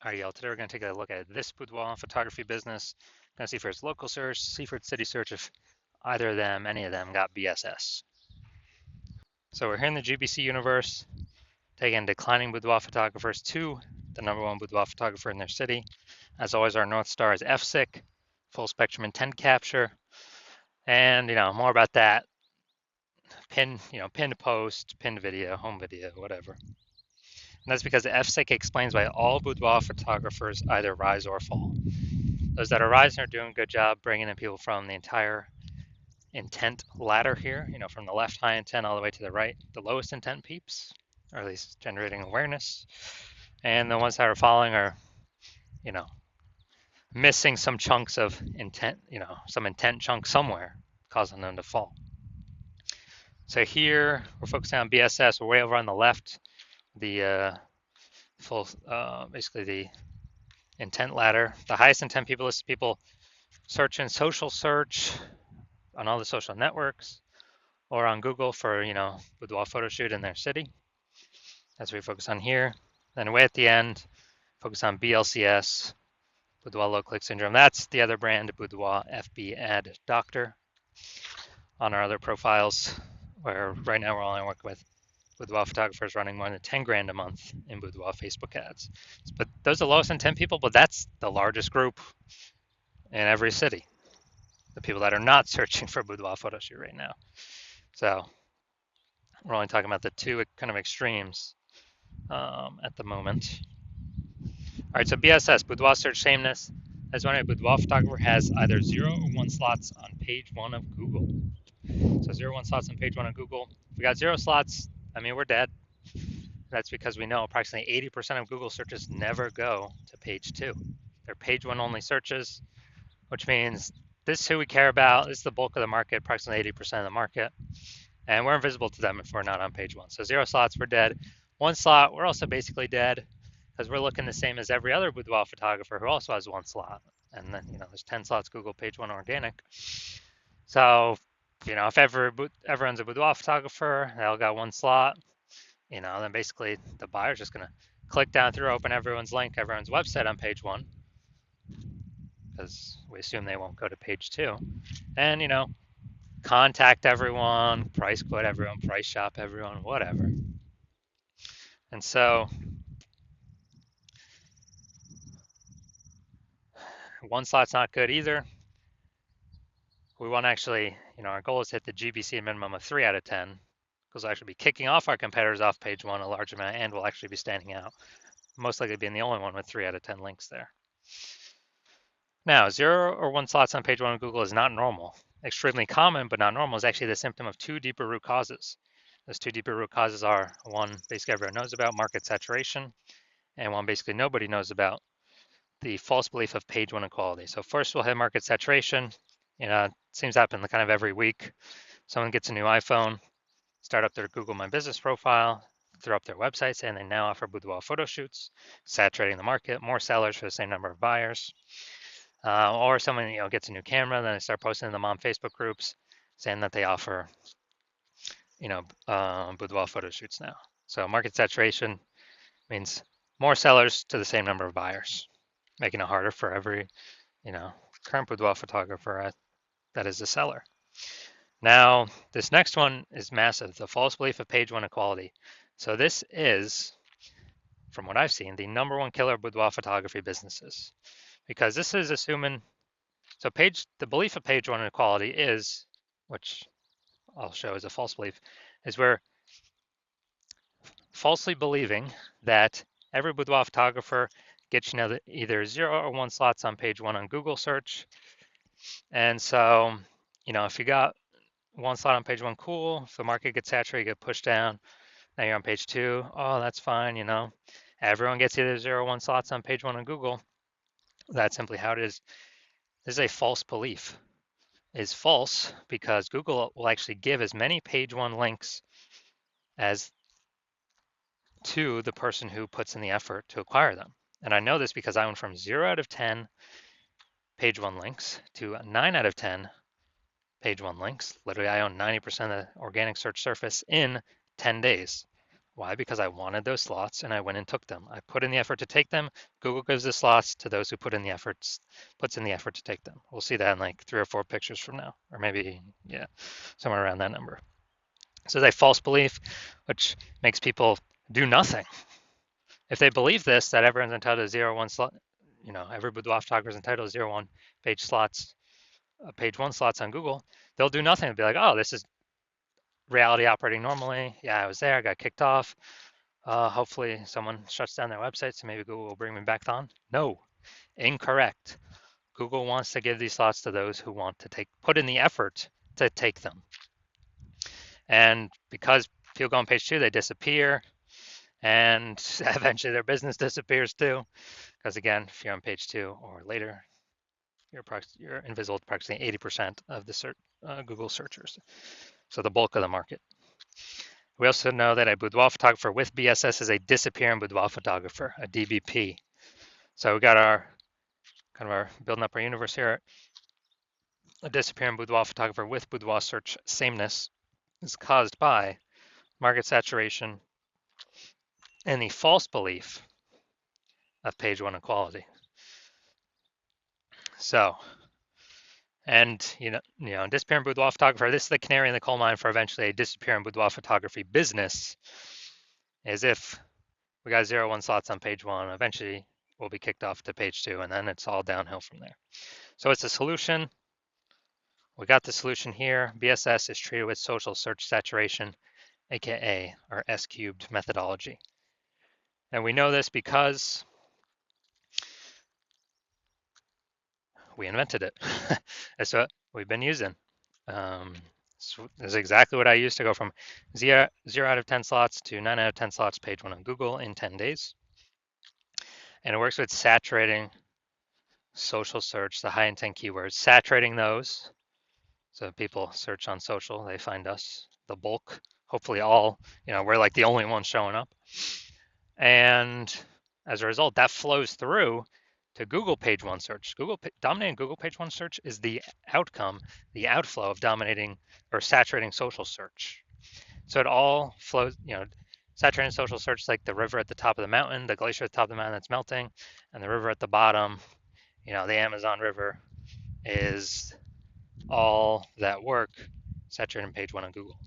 All right, y'all, today we're going to take a look at this boudoir photography business. Going to see for its local search, see for its city search if either of them, any of them got BSS. So we're here in the GBC universe, taking declining boudoir photographers to the #1 boudoir photographer in their city. As always, our North Star is FSIC, full spectrum intent capture. And, more about that. Pinned post, pinned video, home video, whatever. And that's because the FSIC explains why all boudoir photographers either rise or fall. Those that are rising are doing a good job bringing in people from the entire intent ladder here, from the left high intent all the way to the right, the lowest intent peeps, or at least generating awareness. And the ones that are falling are, missing some chunks of intent, some intent chunk somewhere, causing them to fall. So here we're focusing on BSS. We're way over on the left, the basically the intent ladder. The highest intent people list people searching social search on all the social networks or on Google for, boudoir photo shoot in their city. That's what we focus on here. Then way at the end, focus on BLCS, boudoir low click syndrome. That's the other brand, boudoir FB ad doctor. On our other profiles, where right now we're only working with boudoir photographers running more than 10 grand a month in boudoir Facebook ads. But those are the lowest intent people, but that's the largest group in every city. The people that are not searching for boudoir photo shoot right now. So we're only talking about the two kind of extremes at the moment. All right, so BSS, boudoir search sameness. As when a boudoir photographer has either 0 or 1 slots on page 1 of Google. So 0 or 1 slots on page 1 of Google. If we got 0 slots, we're dead. That's because we know approximately 80% of Google searches never go to page 2. They're page 1 only searches, which means this is who we care about. This is the bulk of the market, approximately 80% of the market. And we're invisible to them if we're not on page 1. So 0 slots, we're dead. 1 slot, we're also basically dead because we're looking the same as every other boudoir photographer who also has 1 slot. And then, there's 10 slots Google page 1 organic. So, if everyone's a boudoir photographer, they all got 1 slot, then basically the buyer's just going to click down through, open everyone's link, everyone's website on page 1, because we assume they won't go to page 2. And, contact everyone, price quote everyone, price shop everyone, whatever. And so 1 slot's not good either. We want to actually, our goal is to hit the GBC minimum of 3 out of 10, because we'll actually be kicking off our competitors off page 1 a large amount, and we'll actually be standing out, most likely being the only one with 3 out of 10 links there. Now, 0 or 1 slots on page 1 of Google is not normal. Extremely common, but not normal, is actually the symptom of 2 deeper root causes. Those 2 deeper root causes are, 1, basically everyone knows about, market saturation, and 1 basically nobody knows about, the false belief of page 1 equality. So first we'll hit market saturation. It seems to happen kind of every week. Someone gets a new iPhone, start up their Google My Business profile, throw up their website saying they now offer boudoir photo shoots, saturating the market, more sellers for the same number of buyers. Or someone gets a new camera, then they start posting in the mom Facebook groups saying that they offer boudoir photo shoots now. So market saturation means more sellers to the same number of buyers, making it harder for every current boudoir photographer that is a seller. Now, this next one is massive, the false belief of page 1 equality. So this is, from what I've seen, the #1 killer of boudoir photography businesses, because this is assuming, so the belief of page 1 equality is, which I'll show as a false belief, is we're falsely believing that every boudoir photographer gets either 0 or 1 slots on page 1 on Google search. And so, if you got 1 slot on page 1, cool. If the market gets saturated, you get pushed down. Now you're on page 2. Oh, that's fine. Everyone gets either 0 or 1 slots on page 1 on Google. That's simply how it is. This is a false belief. It's false because Google will actually give as many page 1 links as to the person who puts in the effort to acquire them. And I know this because I went from 0 out of 10 page 1 links to 9 out of 10 page 1 links. Literally, I own 90% of the organic search surface in 10 days Why? Because I wanted those slots and I went and took them. I put in the effort to take them. Google gives the slots to those who puts in the effort to take them. We'll see that in like 3 or 4 pictures from now, or maybe, yeah, somewhere around that number. So it's a false belief, which makes people do nothing. If they believe this, that everyone's entitled to 0, 1 slot, every boudoir photographer is entitled to 0, 1 page slots, page 1 slots on Google, they'll do nothing. They'll be like, oh, this is reality operating normally. Yeah, I was there, I got kicked off. Hopefully someone shuts down their website, so maybe Google will bring me back on. No, incorrect. Google wants to give these slots to those who want to put in the effort to take them. And because people go on page 2, they disappear, and eventually their business disappears too. Because again, if you're on page 2 or later, you're invisible to approximately 80% of the Google searchers. So the bulk of the market. We also know that a boudoir photographer with BSS is a disappearing boudoir photographer, a DBP. So we got our building up our universe here. A disappearing boudoir photographer with boudoir search sameness is caused by market saturation and the false belief of page 1 equality. So, and disappearing boudoir photographer, this is the canary in the coal mine for eventually a disappearing boudoir photography business, is if we got 0, 1 slots on page 1, eventually we'll be kicked off to page 2, and then it's all downhill from there. So it's a solution. We got the solution here. BSS is treated with social search saturation, aka our S-cubed methodology. And we know this because we invented it. That's what we've been using. So this is exactly what I used to go from 0 out of 10 slots to 9 out of 10 slots page 1 on Google in 10 days. And it works with saturating social search, the high intent keywords, saturating those. So people search on social, they find us, the bulk, hopefully all, we're like the only ones showing up. And as a result, that flows through to Google page 1 search. Dominating Google page 1 search is the outcome, the outflow of dominating or saturating social search. So it all flows, saturating social search is like the river at the top of the mountain, the glacier at the top of the mountain that's melting, and the river at the bottom, the Amazon River, is all that work saturating page 1 on Google.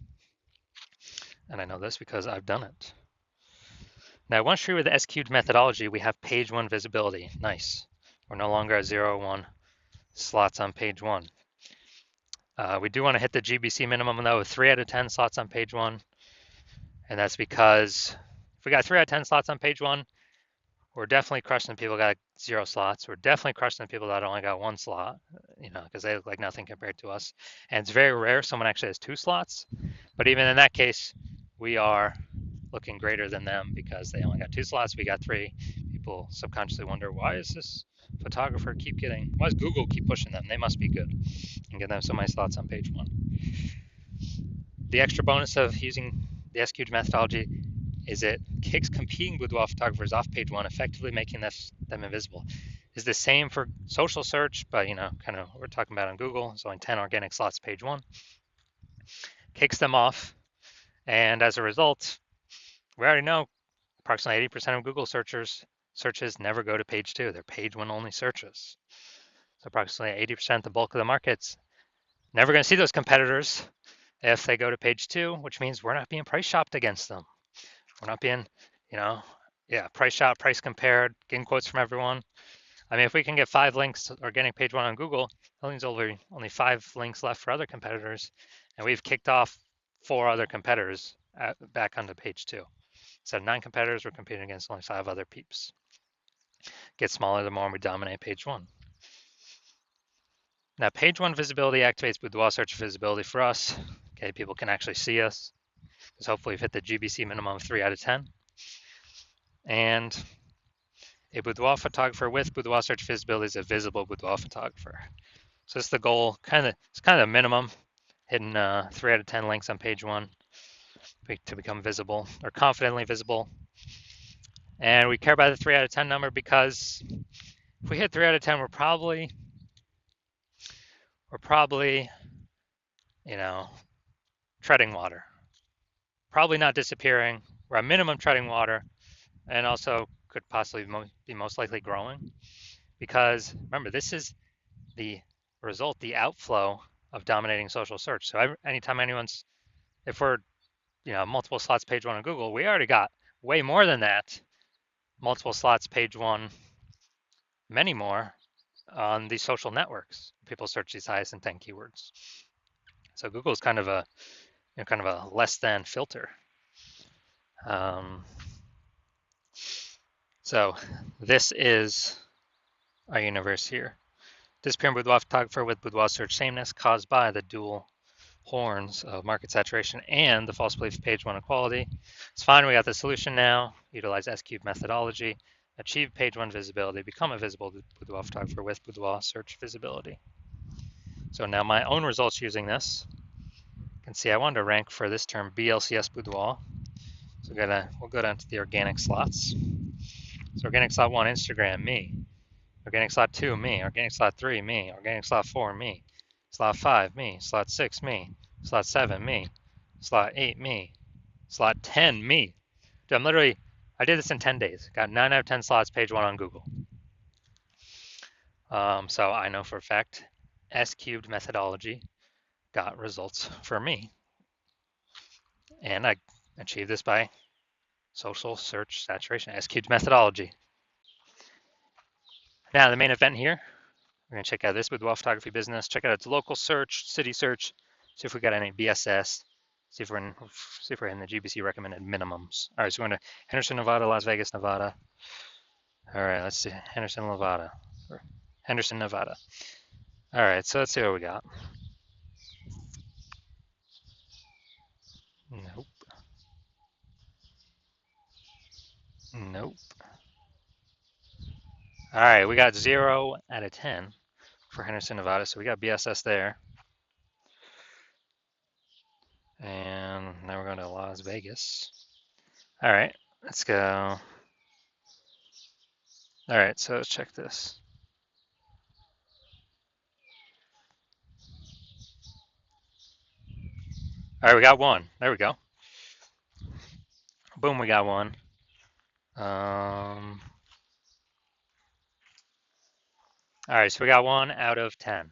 And I know this because I've done it. Now, once true with the S-cubed methodology, we have page 1 visibility. Nice. We're no longer at 0, 1 slots on page 1. We do want to hit the GBC minimum, though, with 3 out of 10 slots on page 1. And that's because if we got 3 out of 10 slots on page 1, we're definitely crushing the people that got 0 slots. We're definitely crushing the people that only got 1 slot, because they look like nothing compared to us. And it's very rare someone actually has 2 slots. But even in that case, we are looking greater than them because they only got 2 slots. We got 3. People subconsciously wonder, why is this photographer why does Google keep pushing them? They must be good and give them so many slots on page 1. The extra bonus of using the S-cubed methodology is it kicks competing boudoir photographers off page 1, effectively making them invisible. Is the same for social search, but kind of what we're talking about on Google. It's only 10 organic slots page 1. Kicks them off, and as a result, we already know approximately 80% of Google searches never go to page 2. They're page 1 only searches. So approximately 80%, the bulk of the market's never going to see those competitors if they go to page 2, which means we're not being price shopped against them. We're not being, price shopped, price compared, getting quotes from everyone. I mean, if we can get 5 links organic page 1 on Google, that means only 5 links left for other competitors, and we've kicked off 4 other competitors back onto page 2. Instead of 9 competitors, we're competing against only 5 other peeps. Get smaller the more we dominate page 1. Now, page 1 visibility activates boudoir search visibility for us. Okay, people can actually see us, because hopefully we've hit the GBC minimum of 3 out of 10. And a boudoir photographer with boudoir search visibility is a visible boudoir photographer. So this is the goal, it's kind of the minimum, hitting 3 out of 10 links on page 1 to become visible, or confidently visible. And we care about the 3 out of 10 number because if we hit 3 out of 10, we're probably, treading water. Probably not disappearing, we're at minimum treading water, and also could possibly be most likely growing. Because remember, this is the result, the outflow of dominating social search. So anytime if we're multiple slots page one on Google, we already got way more than that. Multiple slots page one, many more on these social networks. People search these highest intent keywords. So Google is kind of a less than filter. So this is our universe here. Disappearing boudoir photographer with boudoir search sameness caused by the dual horns of market saturation and the false belief of page one equality. It's fine, we got the solution now. Utilize S-cubed methodology. Achieve page one visibility. Become a visible boudoir photographer with boudoir search visibility. So now my own results using this. You can see I wanted to rank for this term BLCS boudoir. So we'll go down to the organic slots. So organic slot 1, Instagram, me. Organic slot 2, me. Organic slot 3, me. Organic slot 4, me. Slot 5, me. Slot 6, me. Slot 7, me. Slot 8, me. Slot 10, me. Dude, I did this in 10 days. Got 9 out of 10 slots, page 1 on Google. So I know for a fact S-cubed methodology got results for me. And I achieved this by social search saturation, S-cubed methodology. Now the main event here, we're going to check out this boudoir photography business, check out its local search, city search, see if we got any BSS, see if we're in the GBC recommended minimums. All right, so we're going to Henderson, Nevada, Las Vegas, Nevada. All right, let's see, Henderson, Nevada. All right, so let's see what we got. Nope. Nope. All right, we got 0 out of 10 for Henderson, Nevada, so we got BSS there. And now we're going to Las Vegas. All right, let's go. All right, so let's check this. All right, we got one. There we go. Boom, we got one. All right, so we got 1 out of 10.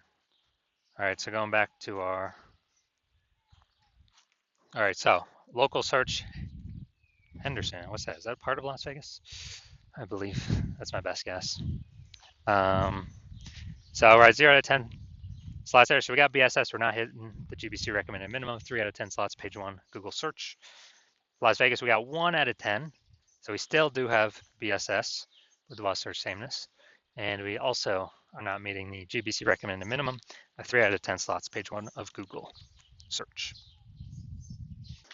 All right, so going back to our. All right, so local search Henderson. What's that? Is that part of Las Vegas? I believe that's my best guess. So we're at 0 out of 10 slots there. So we got BSS. We're not hitting the GBC recommended minimum. 3 out of 10 slots, page 1, Google search. Las Vegas, we got 1 out of 10. So we still do have BSS with the search sameness. And we also are not meeting the GBC recommended minimum of 3 out of 10 slots, page 1 of Google search.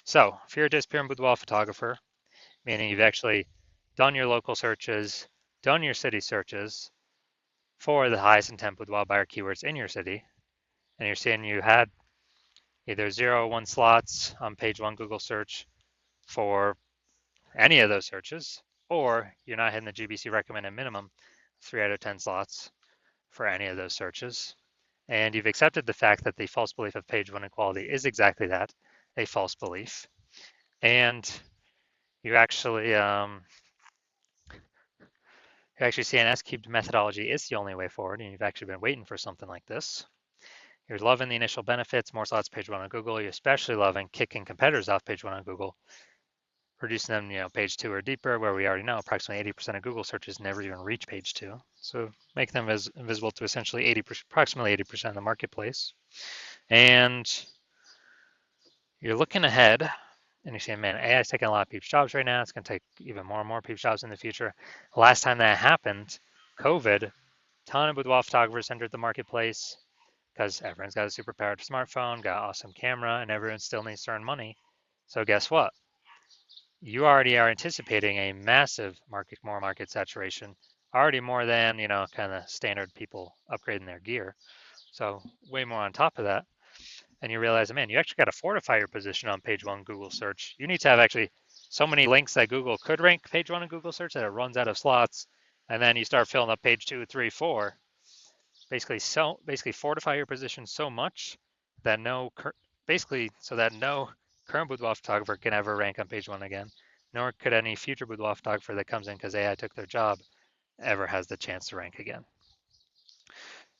So if you're a disappearing boudoir photographer, meaning you've actually done your local searches, done your city searches for the highest intent boudoir buyer keywords in your city, and you're seeing you had either 0 or 1 slots on page 1 Google search for any of those searches, or you're not hitting the GBC recommended minimum 3 out of 10 slots for any of those searches, and you've accepted the fact that the false belief of page 1 equality is exactly that, a false belief, and you actually see an S-cubed methodology is the only way forward, and you've actually been waiting for something like this. You're loving the initial benefits, more slots page 1 on Google. You're especially loving kicking competitors off page 1 on Google, reducing them, page 2 or deeper, where we already know approximately 80% of Google searches never even reach page 2. So make them invisible to essentially approximately 80% of the marketplace. And you're looking ahead, and you're saying, man, AI is taking a lot of people's jobs right now. It's going to take even more and more people's jobs in the future. Last time that happened, COVID, a ton of boudoir photographers entered the marketplace because everyone's got a super powered smartphone, got awesome camera, and everyone still needs to earn money. So guess what? You already are anticipating a massive market saturation, already more than, kind of standard people upgrading their gear. So way more on top of that. And you realize, man, you actually got to fortify your position on page 1 Google search. You need to have actually so many links that Google could rank page 1 in Google search that it runs out of slots. And then you start filling up page 2, 3, 4. Basically fortify your position so much that no current boudoir photographer can ever rank on page 1 again. nor could any future boudoir photographer that comes in because AI took their job ever has the chance to rank again.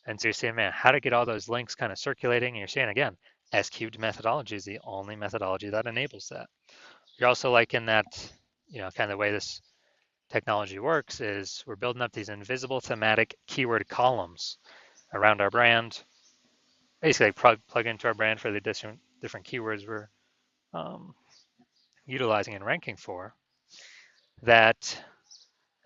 And so you're saying, man, how to get all those links kind of circulating? And you're saying, again, S-cubed methodology is the only methodology that enables that. You're also like in that, kind of the way this technology works is we're building up these invisible thematic keyword columns around our brand, basically plug into our brand for the different keywords we're utilizing and ranking for, that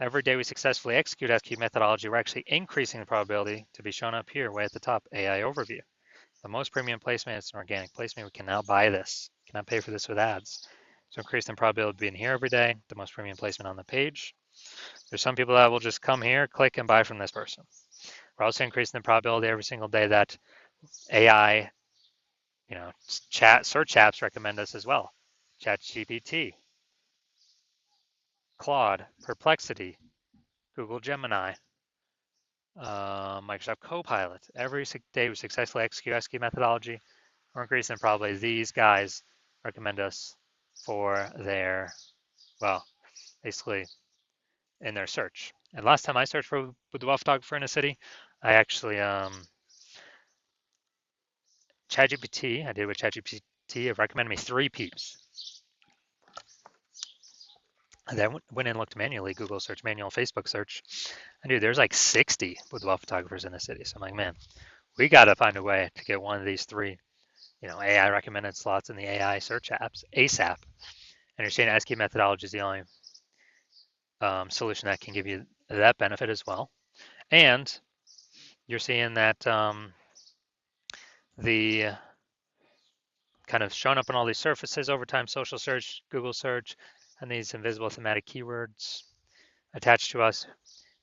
every day we successfully execute S-cube methodology, we're actually increasing the probability to be shown up here way at the top, AI overview. The most premium placement is an organic placement. We can now buy this, cannot pay for this with ads. So increasing the probability of being here every day, the most premium placement on the page. There's some people that will just come here, click, and buy from this person. We're also increasing the probability every single day that AI, search apps recommend us as well. ChatGPT, Claude, Perplexity, Google Gemini, Microsoft Copilot. Every day we successfully execute SQ methodology, we're increasing probably these guys recommend us for their, basically in their search. And last time I searched for boudoir photographer in a city, I actually, ChatGPT, I did with ChatGPT, it recommended me 3 peeps. And then went and looked manually, Google search, manual Facebook search. And dude, there's like 60 boudoir photographers in the city. So I'm like, man, we got to find a way to get one of these 3, AI recommended slots in the AI search apps ASAP. And you're saying SQ methodology is the only solution that can give you that benefit as well. And you're seeing that the kind of showing up on all these surfaces over time, social search, Google search, and these invisible thematic keywords attached to us.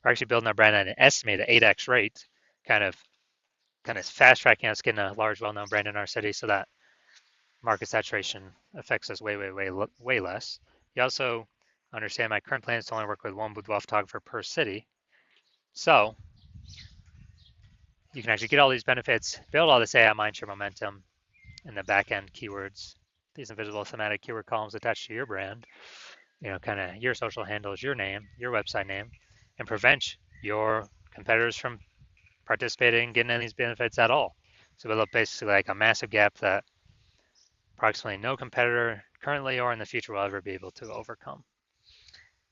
We're actually building our brand at an estimated 8x rate, kind of fast tracking us getting a large, well-known brand in our city so that market saturation affects us way less. You also understand my current plan is to only work with one boudoir photographer per city. So you can actually get all these benefits, build all this AI mindshare momentum in the back-end keywords, these invisible thematic keyword columns attached to your brand, kind of your social handles, your name, your website name, and prevent your competitors from participating, getting any of these benefits at all. So we'll look basically like a massive gap that approximately no competitor currently or in the future will ever be able to overcome.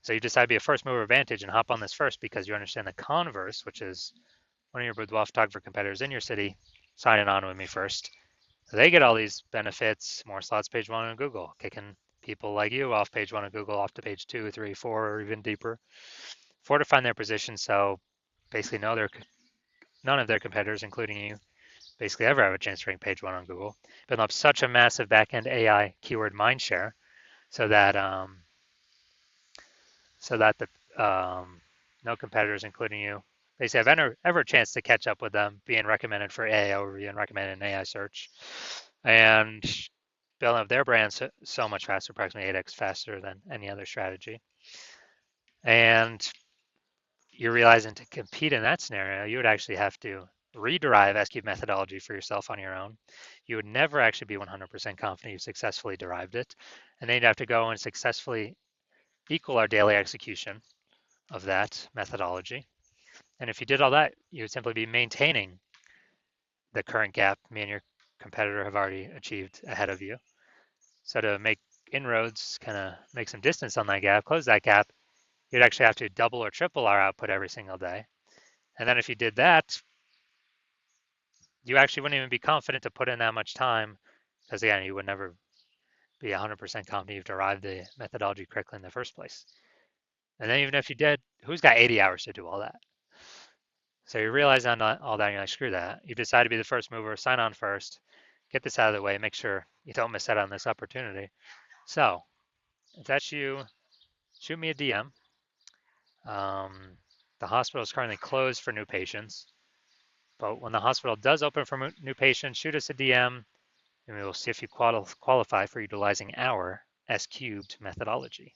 So you decide to be a first mover advantage and hop on this first because you understand the converse, which is one of your boudoir photographer competitors in your city signing on with me first. They get all these benefits, more slots page 1 on Google, kicking people like you off page 1 of Google off to page 2, 3, 4, or even deeper, fortifying their position. So basically none of their competitors, including you, basically ever have a chance to rank page 1 on Google. Building up such a massive backend AI keyword mindshare so that the no competitors, including you, basically have ever a chance to catch up with them, being recommended for AI overview and recommended in AI search, and building up their brand so much faster, approximately 8x faster than any other strategy. And you're realizing to compete in that scenario, you would actually have to rederive SQ methodology for yourself on your own. You would never actually be 100% confident you successfully derived it. And then you'd have to go and successfully equal our daily execution of that methodology. And if you did all that, you would simply be maintaining the current gap me and your competitor have already achieved ahead of you. So to make inroads, kind of make some distance on that gap, close that gap, you'd actually have to double or triple our output every single day. And then if you did that, you actually wouldn't even be confident to put in that much time because again, you would never be 100% confident you've derived the methodology correctly in the first place. And then even if you did, who's got 80 hours to do all that? So you realize on all that, and you're like, screw that. You decide to be the first mover, sign on first, get this out of the way, make sure you don't miss out on this opportunity. So if that's you, shoot me a DM. The hospital is currently closed for new patients, but when the hospital does open for new patients, shoot us a DM, and we will see if you qualify for utilizing our S-cubed methodology.